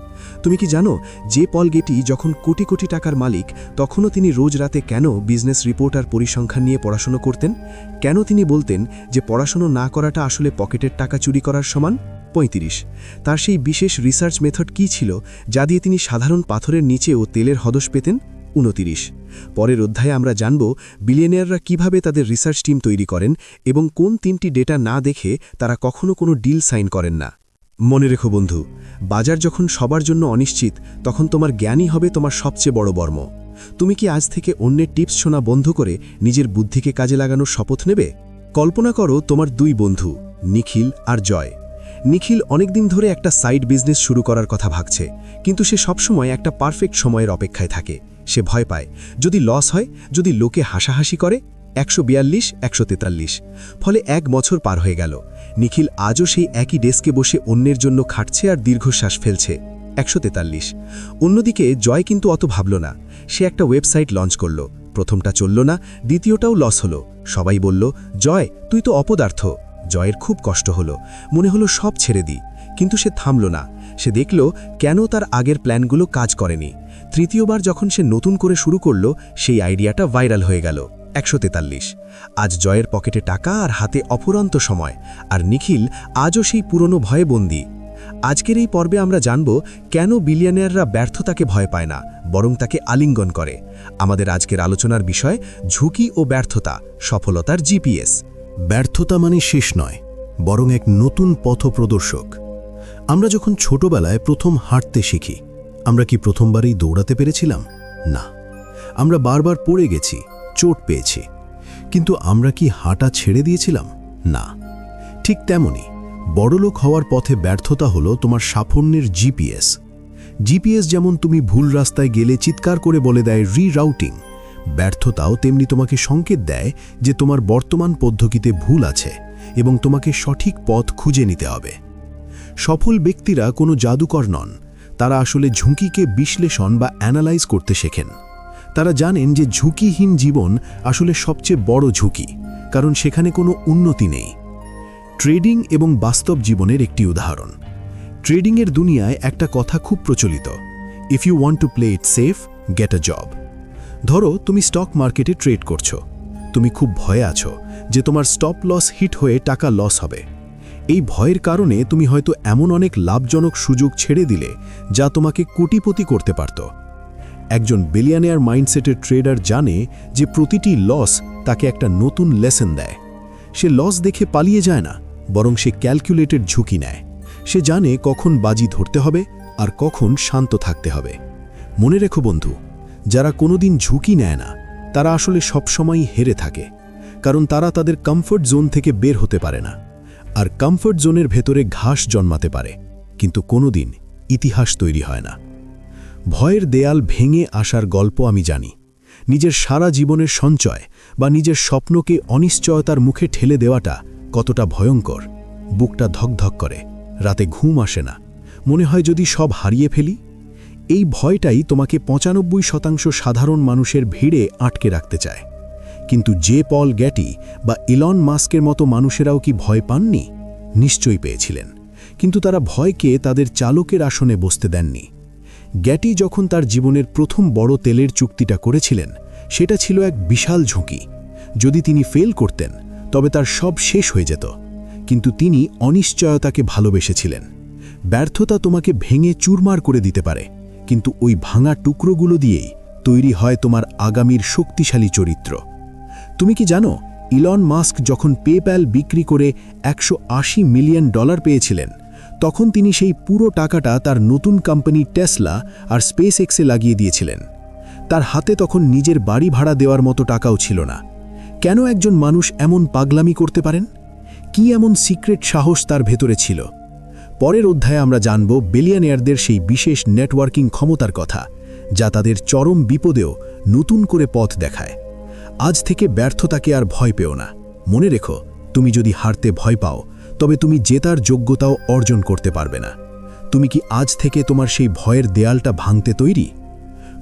Speaker 1: তুমি কি জানো যে পল গেটি যখন কোটি কোটি টাকার মালিক, তখনও তিনি রোজ রাতে কেন বিজনেস রিপোর্ট আর পরিসংখ্যান নিয়ে পড়াশোনা করতেন? কেন তিনি বলতেন যে পড়াশোনা না করাটা আসলে পকেটের টাকা চুরি করার সমান? 35। তার সেই বিশেষ রিসার্চ মেথড কী ছিল যা দিয়ে তিনি সাধারণ পাথরের নিচেও তেলের হদশ পেতেন? 29। পরের অধ্যায়ে আমরা জানব বিলিয়নিয়াররা কিভাবে তাদের রিসার্চ টিম তৈরি করেন এবং কোন 3টি ডেটা না দেখে তারা কখনো কোনো ডিল সাইন করেন না। মনে রেখো বন্ধু, বাজার যখন সবার জন্য অনিশ্চিত, তখন তোমার জ্ঞানই হবে তোমার সবচেয়ে বড় বর্ম। তুমি কি আজ থেকে অন্যের টিপস শোনা বন্ধ করে নিজের বুদ্ধিকে কাজে লাগানোর শপথ নেবে? কল্পনা করো তোমার 2 বন্ধু, নিখিল আর জয়। নিখিল অনেকদিন ধরে একটা সাইড বিজনেস শুরু করার কথা ভাবছে, কিন্তু সে সবসময় একটা পারফেক্ট সময়ের অপেক্ষায় থাকে। সে ভয় পায়, যদি লস হয়, যদি লোকে হাসাহাসি করে। 142, 143। ফলে 1 বছর পার হয়ে গেল। নিখিল আজও সেই একই ডেস্কে বসে অন্যের জন্য খাটছে আর দীর্ঘশ্বাস ফেলছে। 143। অন্যদিকে জয় কিন্তু অত ভাবল না। সে একটা ওয়েবসাইট লঞ্চ করল। প্রথমটা চলল না, দ্বিতীয়টাও লস হলো। সবাই বলল, জয় তুই তো অপদার্থ। জয়ের খুব কষ্ট হলো, মনে হলো সব ছেড়ে দিই। কিন্তু সে থামল না। সে দেখল কেন তার আগের প্ল্যানগুলো কাজ করেনি। তৃতীয়বার যখন সে নতুন করে শুরু করল, সেই আইডিয়াটা ভাইরাল হয়ে গেল। 143। আজ জয়ের পকেটে টাকা আর হাতে অফুরন্ত সময়, আর নিখিল আজও সেই পুরনো ভয়ে বন্দী। আজকের এই পর্বে আমরা জানব কেন বিলিয়নিয়াররা ব্যর্থতাকে ভয় পায় না, বরং তাকে আলিঙ্গন করে। আমাদের আজকের আলোচনার বিষয় ঝুঁকি ও ব্যর্থতা, সফলতার জিপিএস।
Speaker 2: ব্যর্থতা মানে শেষ নয়, বরং এক নতুন পথপ্রদর্শক। আমরা যখন ছোটবেলায় প্রথম হাঁটতে শিখি, আমরা কি প্রথমবারই দৌড়াতে পেরেছিলাম? না, আমরা বারবার পড়ে গেছি, চোট পেয়েছি। কিন্তু আমরা কি হাঁটা ছেড়ে দিয়েছিলাম? না, ঠিক তেমনি বড়লোক হওয়ার পথে ব্যর্থতা হলো তোমার সাফল্যের জিপিএস। জিপিএস যেমন তুমি ভুল রাস্তায় গেলে চিৎকার করে বলে দেয় রিরাউটিং, ব্যর্থতাও তেমনি তোমাকে সংকেত দেয় যে তোমার বর্তমান পদ্ধতিতে ভুল আছে এবং তোমাকে সঠিক পথ খুঁজে নিতে হবে। সফল ব্যক্তিরা কোনো জাদুকর নন, তারা আসলে ঝুঁকিকে বিশ্লেষণ বা অ্যানালাইজ করতে শেখেন। তারা জানেন যে ঝুঁকিহীন জীবন আসলে সবচেয়ে বড় ঝুঁকি, কারণ সেখানে কোনো উন্নতি নেই। ট্রেডিং এবং বাস্তব জীবনের একটি উদাহরণ। ট্রেডিংয়ের দুনিয়ায় একটা কথা খুব প্রচলিত, if you want to play it safe, get a job. ধরো তুমি স্টক মার্কেটে ট্রেড করছো, তুমি খুব ভয়ে আছো যে তোমার স্টপ লস হিট হয়ে টাকা লস হবে। এই ভয়ের কারণে তুমি হয়তো এমন অনেক লাভজনক সুযোগ ছেড়ে দিলে যা তোমাকে কোটিপতি করতে পারত। একজন বিলিয়নিয়ার মাইন্ডসেটের ট্রেডার জানে যে প্রতিটি লস তাকে একটা নতুন লেসন দেয়। সে লস দেখে পালিয়ে যায় না, বরং সে ক্যালকুলেটেড ঝুঁকি নেয়। সে জানে কখন বাজি ধরতে হবে আর কখন শান্ত থাকতে হবে। মনে রেখো বন্ধু, যারা কোনোদিন ঝুঁকি নেয় না তারা আসলে সবসময়ই হেরে থাকে, কারণ তারা তাদের কমফর্ট জোন থেকে বের হতে পারে না। আর কমফর্ট জোনের ভেতরে ঘাস জন্মাতে পারে, কিন্তু কোনোদিন ইতিহাস তৈরি হয় না। ভয়ের দেয়াল ভেঙে আসার গল্প আমি জানি। নিজের সারা জীবনের সঞ্চয় বা নিজের স্বপ্নকে অনিশ্চয়তার মুখে ঠেলে দেওয়াটা কতটা ভয়ঙ্কর। বুকটা ধকধক করে, রাতে ঘুম আসে না, মনে হয় যদি সব হারিয়ে ফেলি। এই ভয়টাই তোমাকে ৯৫% সাধারণ মানুষের ভিড়ে আটকে রাখতে চায়। কিন্তু জে পল গ্যাটি বা ইলন মাস্কের মতো মানুষেরাও কি ভয় পাননি? নিশ্চয়ই পেয়েছিলেন, কিন্তু তারা ভয়কে তাদের চালকের আসনে বসতে দেননি। গ্যাটি যখন তার জীবনের প্রথম বড় তেলের চুক্তিটা করেছিলেন, সেটা ছিল এক বিশাল ঝুঁকি। যদি তিনি ফেল করতেন তবে তার সব শেষ হয়ে যেত, কিন্তু তিনি অনিশ্চয়তাকে ভালোবেসেছিলেন। ব্যর্থতা তোমাকে ভেঙে চুরমার করে দিতে পারে, কিন্তু ওই ভাঙা টুকরোগুলো দিয়েই তৈরি হয় তোমার আগামীর শক্তিশালী চরিত্র। তুমি কি জানো, ইলন মাস্ক যখন পেপ্যাল বিক্রি করে $180 মিলিয়ন পেয়েছিলেন, তখন তিনি সেই পুরো টাকাটা তার নতুন কোম্পানি টেসলা আর স্পেস এক্সে লাগিয়ে দিয়েছিলেন। তার হাতে তখন নিজের বাড়ি ভাড়া দেওয়ার মতো টাকাও ছিল না। কেন একজন মানুষ এমন পাগলামি করতে পারেন? কি এমন সিক্রেট সাহস তার ভেতরে ছিল? পরের অধ্যায়ে আমরা জানব বিলিয়নিয়ারদের সেই বিশেষ নেটওয়ার্কিং ক্ষমতার কথা, যা তাদের চরম বিপদেও নতুন করে পথ দেখায়। আজ থেকে ব্যর্থতাকে আর ভয় পেও না। মনে রেখো, তুমি যদি হারতে ভয় পাও তবে তুমি জেতার যোগ্যতাও অর্জন করতে পারবে না। তুমি কি আজ থেকে তোমার সেই ভয়ের দেয়ালটা ভাঙতে তৈরি?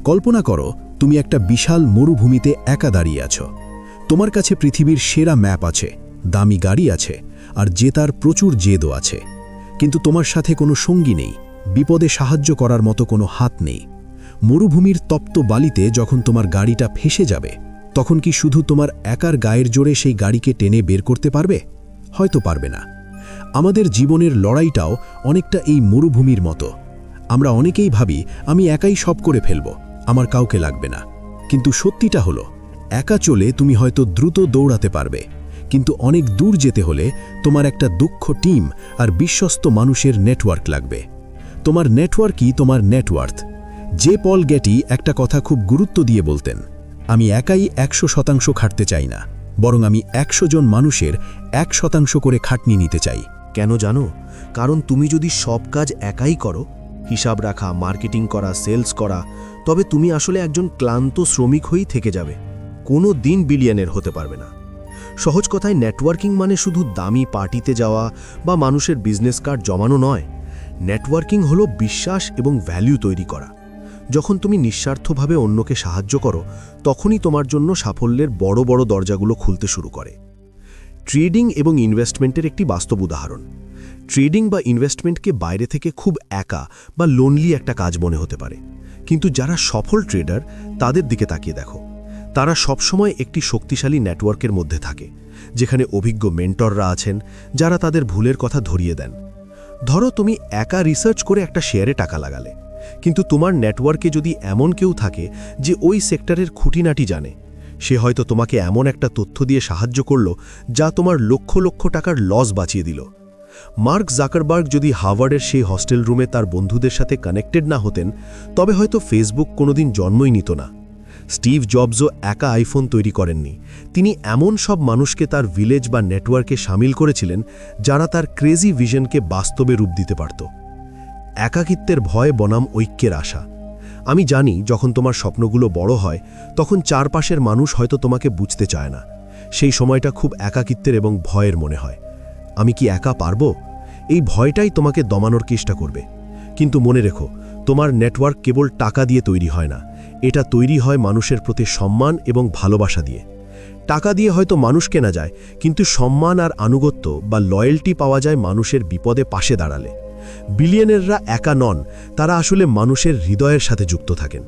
Speaker 2: কল্পনা করো, তুমি একটা বিশাল মরুভূমিতে একা দাঁড়িয়ে আছো। তোমার কাছে পৃথিবীর সেরা ম্যাপ আছে, দামি গাড়ি আছে, আর জেতার প্রচুর জেদও আছে। কিন্তু তোমার সাথে কোনো সঙ্গী নেই, বিপদে সাহায্য করার মতো কোনো হাত নেই। মরুভূমির তপ্ত বালিতে যখন তোমার গাড়িটা ফেসে যাবে, তখন কি শুধু তোমার একার গায়ের জোরে সেই গাড়িকে টেনে বের করতে পারবে? হয়তো পারবে না। আমাদের জীবনের লড়াইটাও অনেকটা এই মরুভূমির মতো। আমরা অনেকেই ভাবি, আমি একাই সব করে ফেলব, আমার কাউকে লাগবে না। কিন্তু সত্যিটা হলো, একা চলে তুমি হয়তো দ্রুত দৌড়াতে পারবে, কিন্তু অনেক দূর যেতে হলে তোমার একটা দক্ষ টিম আর বিশ্বস্ত মানুষের নেটওয়ার্ক লাগবে। তোমার নেটওয়ার্কই তোমার নেটওয়ার্থ। জে পল গ্যাটি একটা কথা খুব গুরুত্ব দিয়ে বলতেন, আমি একাই ১০০% খাটতে চাই না, বরং আমি ১০০ জন মানুষের ১% করে খাটনি নিতে চাই।
Speaker 4: কেন জানো? কারণ তুমি যদি সব কাজ একাই করো, হিসাব রাখা, মার্কেটিং করা, সেলস করা, তবে তুমি আসলে একজন ক্লান্ত শ্রমিক হয়েই থেকে যাবে, কোনো দিন বিলিয়নের হতে পারবে না। সহজ কথায় নেটওয়ার্কিং মানে শুধু দামি পার্টিতে যাওয়া বা মানুষের বিজনেস কার্ড জমানো নয়। নেটওয়ার্কিং হলো বিশ্বাস এবং ভ্যালু তৈরি করা। যখন তুমি নিঃস্বার্থভাবে অন্যকে সাহায্য করো, তখনই তোমার জন্য সাফল্যের বড় বড় দরজাগুলো খুলতে শুরু করে। ট্রেডিং এবং ইনভেস্টমেন্টের একটি বাস্তব উদাহরণ। ট্রেডিং বা ইনভেস্টমেন্টকে বাইরে থেকে খুব একা বা লোনলি একটা কাজ মনে হতে পারে, কিন্তু যারা সফল ট্রেডার তাদের দিকে তাকিয়ে দেখো। তারা সবসময় একটি শক্তিশালী নেটওয়ার্কের মধ্যে থাকে, যেখানে অভিজ্ঞ মেন্টররা আছেন যারা তাদের ভুলের কথা ধরিয়ে দেন। ধরো তুমি একা রিসার্চ করে একটা শেয়ারে টাকা লাগালে, কিন্তু তোমার নেটওয়ার্কে যদি এমন কেউ থাকে যে ওই সেক্টরের খুঁটিনাটি জানে, সে হয়তো তোমাকে এমন একটা তথ্য দিয়ে সাহায্য করল যা তোমার লক্ষ লক্ষ টাকার লস বাঁচিয়ে দিল। মার্ক জাকারবার্গ যদি হার্ভার্ডের সেই হস্টেল রুমে তার বন্ধুদের সাথে কানেক্টেড না হতেন, তবে হয়তো ফেসবুক কোনোদিন জন্মই নিত না। স্টিভ জবসও একা আইফোন তৈরি করেননি। তিনি এমন সব মানুষকে তার ভিলেজ বা নেটওয়ার্কে সামিল করেছিলেন যারা তার ক্রেজি ভিশনকে বাস্তবে রূপ দিতে পারত। একাকিত্বের ভয় বনাম ঐক্যের আশা। আমি জানি যখন তোমার স্বপ্নগুলো বড় হয় তখন চারপাশের মানুষ হয়তো তোমাকে বুঝতে চায় না। সেই সময়টা খুব একাকিত্বের এবং ভয়ের মনে হয়। আমি কি একা পারবো? এই ভয়টাই তোমাকে দমানোর চেষ্টা করবে। কিন্তু মনে রেখো, তোমার নেটওয়ার্ক কেবল টাকা দিয়ে তৈরি হয় না, এটা তৈরি হয় মানুষের প্রতি সম্মান এবং ভালোবাসা দিয়ে। টাকা দিয়ে হয়তো মানুষ কেনা যায়, কিন্তু সম্মান আর আনুগত্য বা লয়্যাল্টি পাওয়া যায় মানুষের বিপদে পাশে দাঁড়ালে। বিলিয়নেররা একা নন, তারা আসলে মানুষের হৃদয়ের সাথে যুক্ত থাকেন।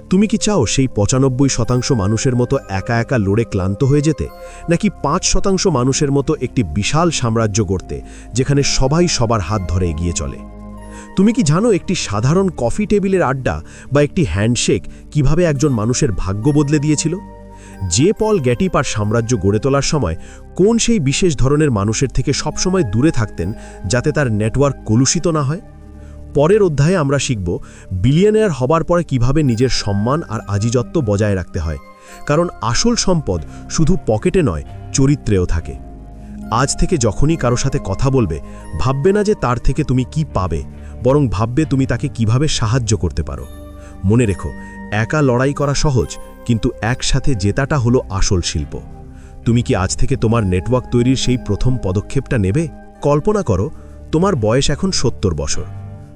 Speaker 4: তুমি কি চাও সেই ৯৫% মানুষের মতো একা একা লড়ে ক্লান্ত হয়ে যেতে, নাকি ৫% মানুষের মতো একটি বিশাল সাম্রাজ্য গড়তে যেখানে সবাই সবার হাত ধরে এগিয়ে চলে? তুমি কি জানো একটি সাধারণ কফি টেবিলের আড্ডা বা একটি হ্যান্ডশেক কিভাবে একজন মানুষের ভাগ্য বদলে দিয়েছিল? যে পল গ্যাটি তার সাম্রাজ্য গড়ে তোলার সময় কোন সেই বিশেষ ধরনের মানুষের থেকে সবসময় দূরে থাকতেন যাতে তার নেটওয়ার্ক কলুষিত না হয়? পরের অধ্যায়ে আমরা শিখব বিলিয়নিয়ার হবার পরে কিভাবে নিজের সম্মান আর আজিজত্ব বজায় রাখতে হয়, কারণ আসল সম্পদ শুধু পকেটে নয়, চরিত্রেও থাকে। আজ থেকে যখনই কারো সাথে কথা বলবে, ভাববে না যে তার থেকে তুমি কি পাবে, বরং ভাববে তুমি তাকে কিভাবে সাহায্য করতে পারো। মনে রেখো, একা লড়াই করা সহজ, কিন্তু একসাথে জেতাটা হলো আসল শিল্প। তুমি কি আজ থেকে তোমার নেটওয়ার্ক তৈরির সেই প্রথম পদক্ষেপটা নেবে? কল্পনা করো, তোমার বয়স এখন ৭০ বছর।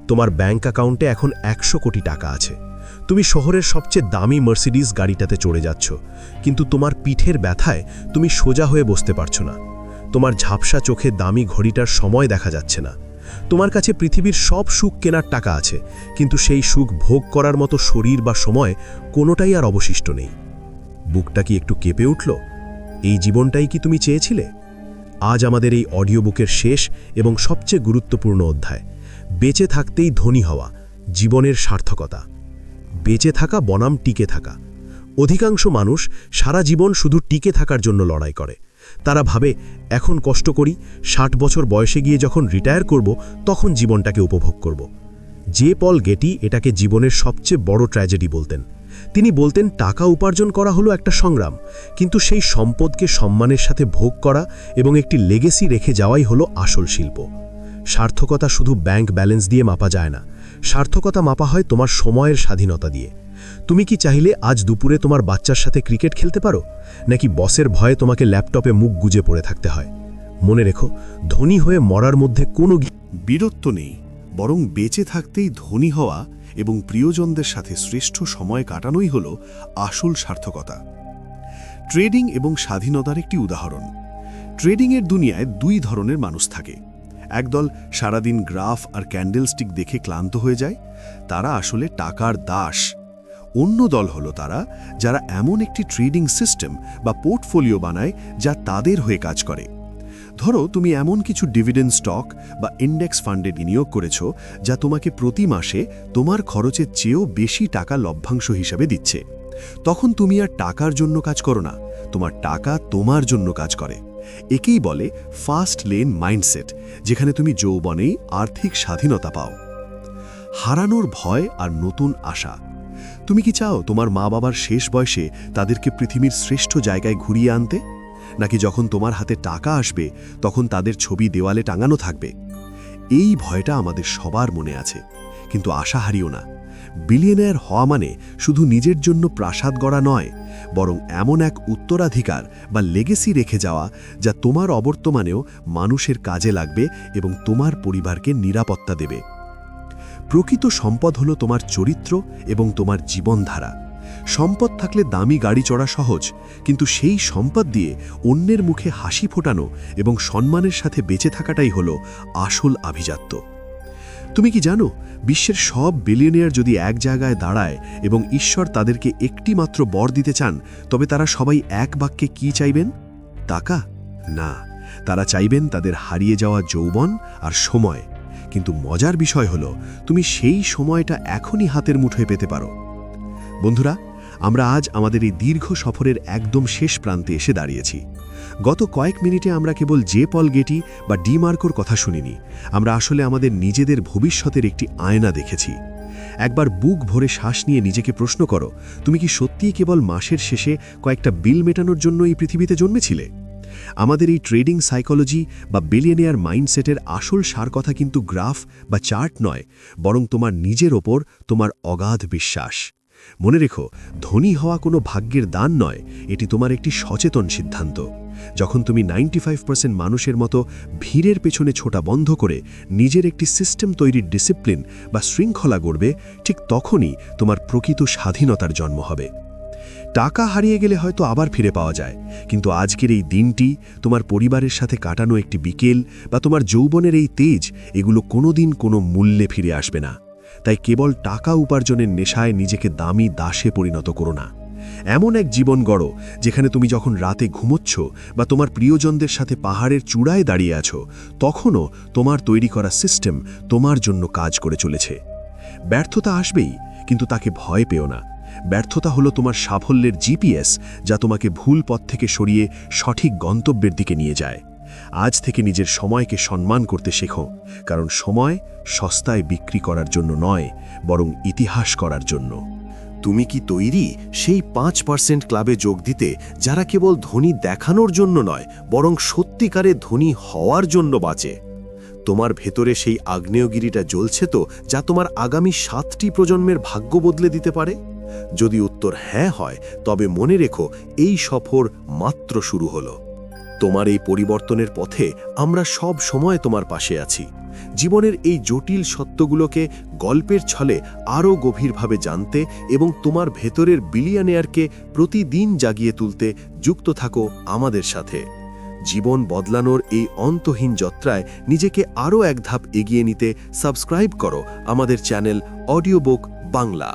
Speaker 4: তোমার ব্যাংক অ্যাকাউন্টে এখন ১০০ কোটি টাকা আছে। তুমি শহরের সবচেয়ে দামি মার্সিডিজ গাড়িটাতে চড়ে যাচ্ছ, কিন্তু তোমার পিঠের ব্যথায় তুমি সোজা হয়ে বসতে পারছো না। তোমার ঝাপসা চোখে দামি ঘড়িটার সময় দেখা যাচ্ছে না। তোমার কাছে পৃথিবীর সব সুখ কেনার টাকা আছে, কিন্তু সেই সুখ ভোগ করার মতো শরীর বা সময় কোনোটাই আর অবশিষ্ট নেই। বুকটা কি একটু কেঁপে উঠল? এই জীবনটাই কি তুমি চেয়েছিলে? আজ আমাদের এই অডিও বুকের শেষ এবং সবচেয়ে গুরুত্বপূর্ণ অধ্যায়, বেঁচে থাকতেই ধনী হওয়া, জীবনের সার্থকতা। বেঁচে থাকা বনাম টিকে থাকা। অধিকাংশ মানুষ সারা জীবন শুধু টিকে থাকার জন্য লড়াই করে। তারা ভাবে, এখন কষ্ট করি, ৬০ বছর বয়সে গিয়ে যখন রিটায়ার করব তখন জীবনটাকে উপভোগ করব। যে পল গেটি এটাকে জীবনের সবচেয়ে বড় ট্র্যাজেডি বলতেন। তিনি বলতেন টাকা উপার্জন করা হলো একটা সংগ্রাম, কিন্তু সেই সম্পদকে সম্মানের সাথে ভোগ করা এবং একটি লেগেসি রেখে যাওয়াই হলো আসল শিল্প। সার্থকতা শুধু ব্যাংক ব্যালেন্স দিয়ে মাপা যায় না, সার্থকতা মাপা হয় তোমার সময়ের স্বাধীনতা দিয়ে। তুমি কি চাইলে আজ দুপুরে তোমার বাচ্চার সাথে ক্রিকেট খেলতে পারো, নাকি বসের ভয়ে তোমাকে ল্যাপটপে মুখ গুজে পড়ে থাকতে হয়? মনে রেখো, ধনী হয়ে মরার মধ্যে কোনো
Speaker 1: বীরত্ব নেই, বরং বেঁচে থাকতেই ধনী হওয়া এবং প্রিয়জনদের সাথে শ্রেষ্ঠ সময় কাটানোই হল আসল সার্থকতা। ট্রেডিং এবং স্বাধীনতার একটি উদাহরণ। ট্রেডিংয়ের দুনিয়ায় দুই ধরনের মানুষ থাকে। একদল সারাদিন গ্রাফ আর ক্যান্ডেলস্টিক দেখে ক্লান্ত হয়ে যায়, তারা আসলে টাকার দাস। অন্য দল হলো তারা যারা এমন একটি ট্রেডিং সিস্টেম বা পোর্টফোলিও বানায় যা তাদের হয়ে কাজ করে। ধরো, তুমি এমন কিছু ডিভিডেন্ড স্টক বা ইন্ডেক্স ফান্ডে বিনিয়োগ করেছো যা তোমাকে প্রতি মাসে তোমার খরচের চেয়েও বেশি টাকা লভ্যাংশ হিসাবে দিচ্ছে। তখন তুমি আর টাকার জন্য কাজ করো না, তোমার টাকা তোমার জন্য কাজ করে। একেই বলে ফাস্ট লেন মাইন্ডসেট, যেখানে তুমি যৌবনেই আর্থিক স্বাধীনতা পাও। হারানোর ভয় আর নতুন আশা। তুমি কি চাও তোমার মা বাবার শেষ বয়সে তাদেরকে পৃথিবীর শ্রেষ্ঠ জায়গায় ঘুরিয়ে আনতে, নাকি যখন তোমার হাতে টাকা আসবে তখন তাদের ছবি দেওয়ালে টাঙানো থাকবে? এই ভয়টা আমাদের সবার মনে আছে, কিন্তু আশা হারিও না। বিলিয়নিয়ার হওয়া মানে শুধু নিজের জন্য প্রাসাদ গড়া নয়, বরং এমন এক উত্তরাধিকার বা লেগেসি রেখে যাওয়া যা তোমার অবর্তমানেও মানুষের কাজে লাগবে এবং তোমার পরিবারকে নিরাপত্তা দেবে। প্রকৃত সম্পদ হলো তোমার চরিত্র এবং তোমার জীবনধারা। সম্পদ থাকলে দামি গাড়ি চড়া সহজ, কিন্তু সেই সম্পদ দিয়ে অন্যের মুখে হাসি ফোটানো এবং সম্মানের সাথে বেঁচে থাকাটাই হলো আসল আভিজাত্য। তুমি কি জানো, বিশ্বের সব বিলিয়নিয়ার যদি এক জায়গায় দাঁড়ায় এবং ঈশ্বর তাদেরকে একটি মাত্র বর দিতে চান, তবে তারা সবাই এক বাক্যে কি চাইবেন? টাকা না, তারা চাইবেন তাদের হারিয়ে যাওয়া যৌবন আর সময়। কিন্তু মজার বিষয় হলো, তুমি সেই সময়টা এখনই হাতের মুঠোয় পেতে পারো। বন্ধুরা, আমরা আজ আমাদের এই দীর্ঘ সফরের একদম শেষ প্রান্তে এসে দাঁড়িয়েছি। গত কয়েক মিনিটে আমরা কেবল জে পল গেটি বা ডি মার্কোর কথা শুনিনি, আমরা আসলে আমাদের নিজেদের ভবিষ্যতের একটি আয়না দেখেছি।
Speaker 3: একবার বুক ভরে শ্বাস নিয়ে নিজেকে প্রশ্ন করো, তুমি কি সত্যিই কেবল মাসের শেষে কয়েকটা বিল মেটানোর জন্য এই পৃথিবীতে জন্মেছিলে? আমাদের এই ট্রেডিং সাইকোলজি বা বিলিয়নিয়ার মাইন্ডসেটের আসল সার কথা কিন্তু গ্রাফ বা চার্ট নয়, বরং তোমার নিজের ওপর তোমার অগাধ বিশ্বাস। মনে রেখো, ধনী হওয়া কোনো ভাগ্যের দান নয়, এটি তোমার একটি সচেতন সিদ্ধান্ত। যখন তুমি 95% মানুষের মতো ভিড়ের পেছনে ছোটা বন্ধ করে নিজের একটি সিস্টেম তৈরির ডিসিপ্লিন বা শৃঙ্খলা গড়বে, ঠিক তখনই তোমার প্রকৃত স্বাধীনতার জন্ম হবে। টাকা হারিয়ে গেলে হয়তো আবার ফিরে পাওয়া যায়, কিন্তু আজকের এই দিনটি, তোমার পরিবারের সাথে কাটানো একটি বিকেল বা তোমার যৌবনের এই তেজ, এগুলো কোনোদিন কোনো মূল্যে ফিরে আসবে না। তাই কেবল টাকা উপার্জনের নেশায় নিজেকে দামি দাসে পরিণত করো না। এমন এক জীবন গড়ো যেখানে তুমি যখন রাতে ঘুমোচ্ছ বা তোমার প্রিয়জনদের সাথে পাহাড়ের চূড়ায় দাঁড়িয়ে আছো, তখনও তোমার তৈরি করা সিস্টেম তোমার জন্য কাজ করে চলেছে। ব্যর্থতা আসবেই, কিন্তু তাকে ভয় পেও না। ব্যর্থতা হলো তোমার সাফল্যের জিপিএস, যা তোমাকে ভুল পথ থেকে সরিয়ে সঠিক গন্তব্যের দিকে নিয়ে যায়। আজ থেকে নিজের সময়কে সম্মান করতে শেখো, কারণ সময় সস্তায় বিক্রি করার জন্য নয়, বরং ইতিহাস করার জন্য।
Speaker 4: তুমি কি তৈরি সেই 5% ক্লাবে যোগ দিতে, যারা কেবল ধনী দেখানোর জন্য নয়, বরং সত্যিকারে ধনী হওয়ার জন্য বাঁচে? তোমার ভেতরে সেই আগ্নেয়গিরিটা জ্বলছে তো, যা তোমার আগামী 7টি প্রজন্মের ভাগ্য বদলে দিতে পারে? যদি উত্তর হ্যাঁ হয়, তবে মনে রেখো, এই সফর মাত্র শুরু হলো। তোমার এই পরিবর্তনের পথে আমরা সব সময় তোমার পাশে আছি। জীবনের এই জটিল সত্যগুলোকে গল্পের ছলে আরও গভীরভাবে জানতে এবং তোমার ভেতরের বিলিয়নিয়ারকে প্রতিদিন জাগিয়ে তুলতে যুক্ত থাকো আমাদের সাথে। জীবন বদলানোর এই অন্তহীন যাত্রায় নিজেকে আরও এক ধাপ এগিয়ে নিতে সাবস্ক্রাইব করো আমাদের চ্যানেল অডিও বুক বাংলা।